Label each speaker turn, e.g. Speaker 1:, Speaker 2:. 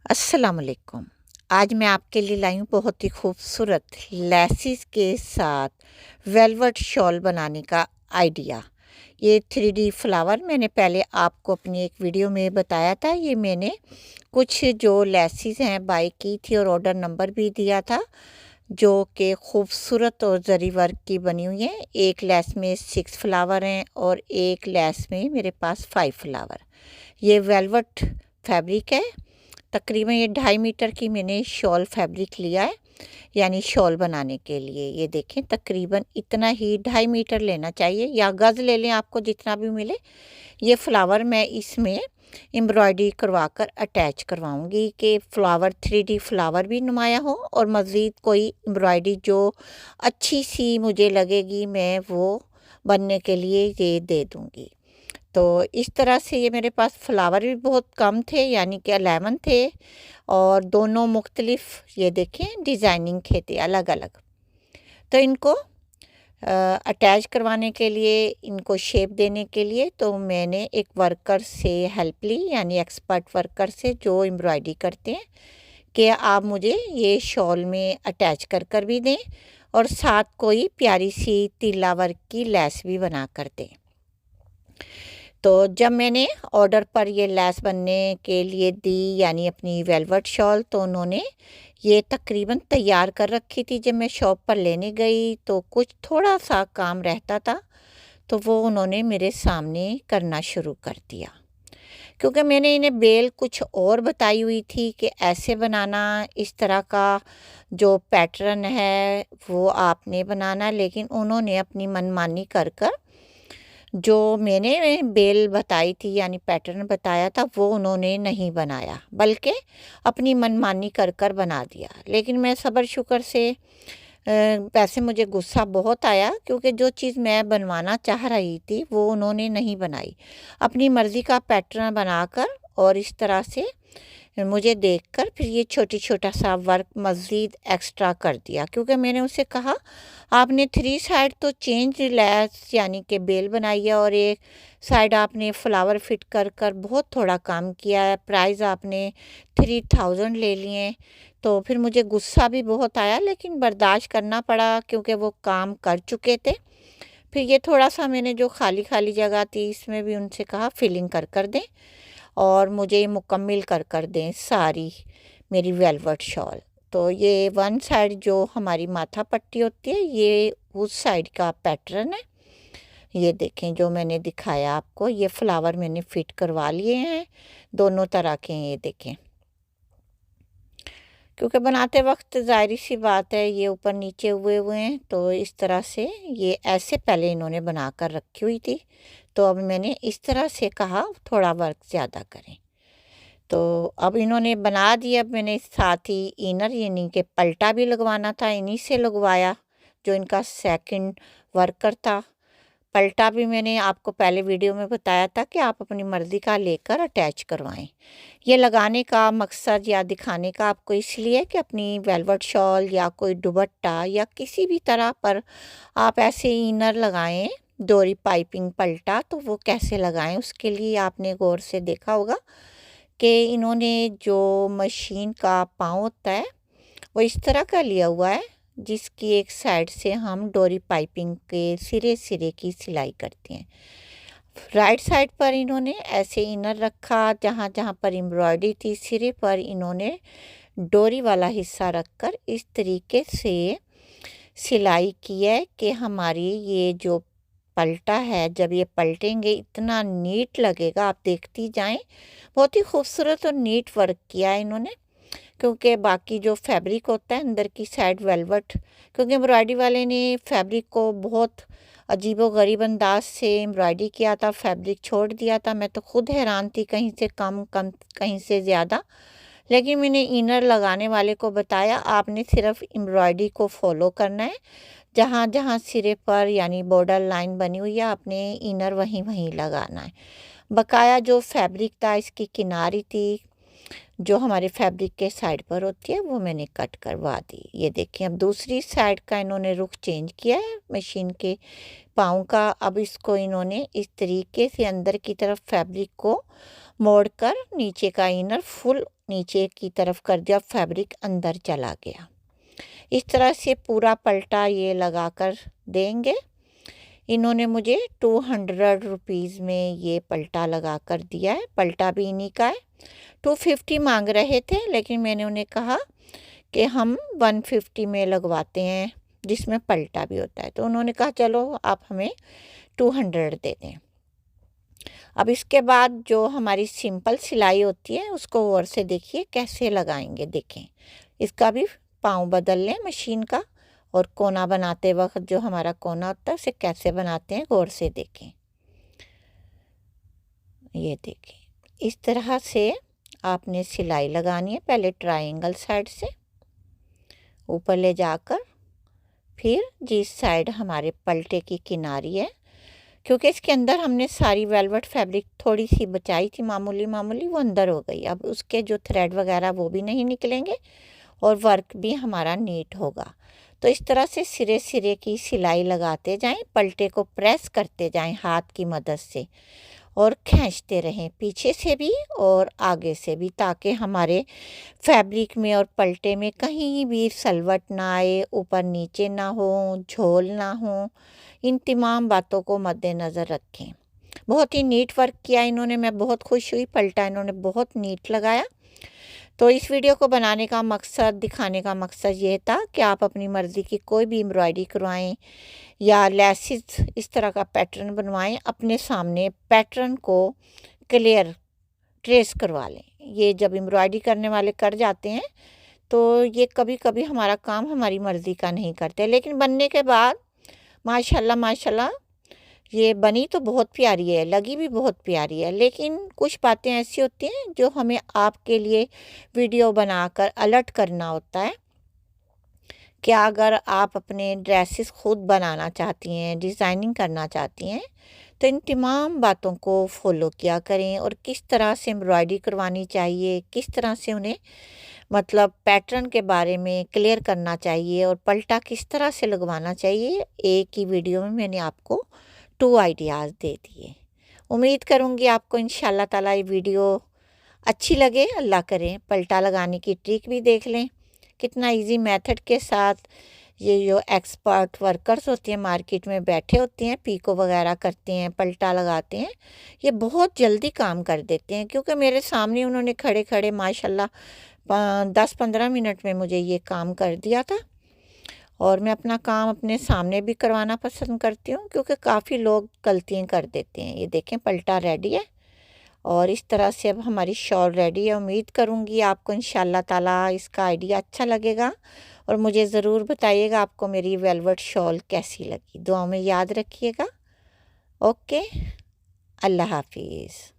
Speaker 1: अस्सलाम वालेकुम। आज मैं आपके लिए लाई हूँ बहुत ही खूबसूरत लेसिस के साथ वेलवेट शॉल बनाने का आइडिया। ये 3D फ्लावर मैंने पहले आपको अपनी एक वीडियो में बताया था। ये मैंने कुछ जो लेसिस हैं बाय की थी और ऑर्डर नंबर भी दिया था, जो कि खूबसूरत और जरी वर्क की बनी हुई है। एक लेस में 6 फ्लावर हैं और एक लेस में मेरे पास 5 फ्लावर। ये वेलवेट फैब्रिक है। तकरीबन ये 2.5 मीटर की मैंने शॉल फैब्रिक लिया है, यानी शॉल बनाने के लिए। ये देखें, तकरीबन इतना ही 2.5 मीटर लेना चाहिए, या गज़ ले लें, आपको जितना भी मिले। ये फ्लावर मैं इसमें एम्ब्रॉयडरी करवा कर अटैच करवाऊँगी कि फ्लावर 3D फ्लावर भी नुमाया हो, और मज़ीद कोई एम्ब्रॉयडरी जो अच्छी सी मुझे लगेगी मैं वो बनने के लिए ये दे दूँगी। तो इस तरह से ये मेरे पास फ्लावर भी बहुत कम थे, यानी कि 11 थे, और दोनों मुख्तलिफ ये देखें डिज़ाइनिंग के थे अलग-अलग। तो इनको अटैच करवाने के लिए, इनको शेप देने के लिए तो मैंने एक वर्कर से हेल्प ली, यानी एक्सपर्ट वर्कर से जो एम्ब्रॉयडरी करते हैं, कि आप मुझे ये शॉल में अटैच कर भी दें और साथ कोई प्यारी सी तीला वर्क की लेस भी बना कर दें। तो जब मैंने ऑर्डर पर ये लेस बनने के लिए दी, यानी अपनी वेलवेट शॉल, तो उन्होंने ये तकरीबन तैयार कर रखी थी। जब मैं शॉप पर लेने गई तो कुछ थोड़ा सा काम रहता था, तो वो उन्होंने मेरे सामने करना शुरू कर दिया, क्योंकि मैंने इन्हें बेल कुछ और बताई हुई थी कि ऐसे बनाना, इस तरह का जो पैटर्न है वो आपने बनाना। लेकिन उन्होंने अपनी मनमानी कर जो मैंने बेल बताई थी, यानी पैटर्न बताया था, वो उन्होंने नहीं बनाया, बल्कि अपनी मनमानी कर बना दिया। लेकिन मैं सब्र शुक्र से वैसे मुझे गुस्सा बहुत आया, क्योंकि जो चीज़ मैं बनवाना चाह रही थी वो उन्होंने नहीं बनाई। अपनी मर्ज़ी का पैटर्न बनाकर और इस तरह से मुझे देखकर फिर ये छोटा सा वर्क मज़ीद एक्स्ट्रा कर दिया, क्योंकि मैंने उसे कहा आपने 3 साइड तो चेंज लेस यानी कि बेल बनाई है, और एक साइड आपने फ्लावर फिट कर बहुत थोड़ा काम किया है, प्राइस आपने 3000 ले लिए। तो फिर मुझे गुस्सा भी बहुत आया, लेकिन बर्दाश्त करना पड़ा, क्योंकि वो काम कर चुके थे। फिर ये थोड़ा सा मैंने जो खाली जगह थी इसमें भी उनसे कहा फिलिंग कर दें, और मुझे ये मुकम्मिल कर दें सारी मेरी वेलवेट शॉल। तो ये वन साइड जो हमारी माथा पट्टी होती है, ये उस साइड का पैटर्न है। ये देखें, जो मैंने दिखाया आपको, ये फ्लावर मैंने फिट करवा लिए हैं दोनों तरह के। ये देखें, क्योंकि बनाते वक्त ज़ाहिर सी बात है ये ऊपर नीचे हुए हुए हैं, तो इस तरह से ये ऐसे पहले इन्होंने बना कर रखी हुई थी। तो अब मैंने इस तरह से कहा थोड़ा वर्क ज़्यादा करें, तो अब इन्होंने बना दिया। अब मैंने साथ ही इनर यानी कि पल्टा भी लगवाना था, इन्हीं से लगवाया, जो इनका सेकंड वर्कर था। पलटा भी मैंने आपको पहले वीडियो में बताया था कि आप अपनी मर्ज़ी का लेकर अटैच करवाएं। ये लगाने का मकसद या दिखाने का आपको इसलिए कि अपनी वेलवेट शॉल या कोई दुपट्टा या किसी भी तरह पर आप ऐसे इनर लगाएं, डोरी पाइपिंग पलटा, तो वो कैसे लगाएं उसके लिए आपने गौर से देखा होगा कि इन्होंने जो मशीन का पाँव होता है वो इस तरह का लिया हुआ है, जिसकी एक साइड से हम डोरी पाइपिंग के सिरे की सिलाई करते हैं। राइट साइड पर इन्होंने ऐसे इनर रखा, जहाँ जहाँ पर एम्ब्रॉयडरी थी सिरे पर इन्होंने डोरी वाला हिस्सा रखकर इस तरीके से सिलाई की है कि हमारी ये जो पलटा है, जब ये पलटेंगे इतना नीट लगेगा, आप देखती जाएं। बहुत ही खूबसूरत और नीट वर्क किया है इन्होंने, क्योंकि बाकी जो फैब्रिक होता है अंदर की साइड वेलवेट, क्योंकि एम्ब्रॉयडरी वाले ने फैब्रिक को बहुत अजीबो-गरीब अंदाज से एम्ब्रॉयडरी किया था, फैब्रिक छोड़ दिया था। मैं तो खुद हैरान थी, कहीं से कम कहीं से ज़्यादा। लेकिन मैंने इनर लगाने वाले को बताया आपने सिर्फ एम्ब्रॉयडरी को फॉलो करना है, जहाँ जहाँ सिरे पर यानी बॉर्डर लाइन बनी हुई है आपने इनर वहीं वहीं लगाना है। बकाया जो फैब्रिक था इसकी किनारी थी जो हमारे फैब्रिक के साइड पर होती है, वो मैंने कट करवा दी। ये देखें, अब दूसरी साइड का इन्होंने रुख चेंज किया है मशीन के पाँव का। अब इसको इन्होंने इस तरीके से अंदर की तरफ फैब्रिक को मोड़कर नीचे का इनर फुल नीचे की तरफ कर दिया, फैब्रिक अंदर चला गया। इस तरह से पूरा पलटा ये लगा कर देंगे। इन्होंने मुझे 200 रुपीज़ में ये पलटा लगा कर दिया है। पलटा भी इन्हीं का है। 250 मांग रहे थे, लेकिन मैंने उन्हें कहा कि हम 150 में लगवाते हैं, जिसमें पलटा भी होता है। तो उन्होंने कहा चलो आप हमें 200 दे दें। अब इसके बाद जो हमारी सिंपल सिलाई होती है उसको गौर से देखिए कैसे लगाएंगे। देखें, इसका भी पाँव बदल लें मशीन का, और कोना बनाते वक्त जो हमारा कोना होता है उसे कैसे बनाते हैं गौर से देखें। ये देखें, इस तरह से आपने सिलाई लगानी है। पहले ट्रायंगल साइड से ऊपर ले जाकर, फिर जिस साइड हमारे पलटे की किनारी है, क्योंकि इसके अंदर हमने सारी वेलवेट फैब्रिक थोड़ी सी बचाई थी, मामूली मामूली, वो अंदर हो गई। अब उसके जो थ्रेड वगैरह वो भी नहीं निकलेंगे और वर्क भी हमारा नीट होगा। तो इस तरह से सिरे सिरे की सिलाई लगाते जाएं, पलटे को प्रेस करते जाएं हाथ की मदद से, और खींचते रहें पीछे से भी और आगे से भी, ताकि हमारे फैब्रिक में और पलटे में कहीं भी सलवट ना आए, ऊपर नीचे ना हो, झोल ना हो। इन तमाम बातों को मद्देनज़र रखें। बहुत ही नीट वर्क किया इन्होंने, मैं बहुत खुश हुई। पलटा इन्होंने बहुत नीट लगाया। तो इस वीडियो को बनाने का मकसद, दिखाने का मकसद ये था कि आप अपनी मर्ज़ी की कोई भी एम्ब्रॉयडरी करवाएं या लेसिस इस तरह का पैटर्न बनवाएं, अपने सामने पैटर्न को क्लियर ट्रेस करवा लें। ये जब एम्ब्रॉयडरी करने वाले कर जाते हैं तो ये कभी कभी हमारा काम हमारी मर्ज़ी का नहीं करते, लेकिन बनने के बाद माशाल्लाह माशाल्लाह ये बनी तो बहुत प्यारी है, लगी भी बहुत प्यारी है। लेकिन कुछ बातें ऐसी होती हैं जो हमें आपके लिए वीडियो बनाकर अलर्ट करना होता है। क्या अगर आप अपने ड्रेसेस खुद बनाना चाहती हैं, डिज़ाइनिंग करना चाहती हैं, तो इन तमाम बातों को फॉलो किया करें, और किस तरह से एम्ब्रॉयडरी करवानी चाहिए, किस तरह से उन्हें मतलब पैटर्न के बारे में क्लियर करना चाहिए, और पलटा किस तरह से लगवाना चाहिए, एक ही वीडियो में मैंने आपको 2 आइडियाज़ दे दिए। उम्मीद करूँगी आपको इंशाल्लाह ताला ये वीडियो अच्छी लगे। अल्लाह करें पलटा लगाने की ट्रिक भी देख लें, कितना इजी मेथड के साथ ये जो एक्सपर्ट वर्कर्स होते हैं मार्केट में बैठे होते हैं, पीको वगैरह करते हैं, पलटा लगाते हैं, ये बहुत जल्दी काम कर देते हैं। क्योंकि मेरे सामने उन्होंने खड़े खड़े माशाल्लाह 10-15 मिनट में मुझे ये काम कर दिया था। और मैं अपना काम अपने सामने भी करवाना पसंद करती हूँ, क्योंकि काफ़ी लोग गलतियाँ कर देते हैं। ये देखें, पलटा रेडी है, और इस तरह से अब हमारी शॉल रेडी है। उम्मीद करूँगी आपको इंशाल्लाह ताला इसका आइडिया अच्छा लगेगा, और मुझे ज़रूर बताइएगा आपको मेरी वेलवेट शॉल कैसी लगी। दुआ में याद रखिएगा। ओके, अल्लाह हाफिज़।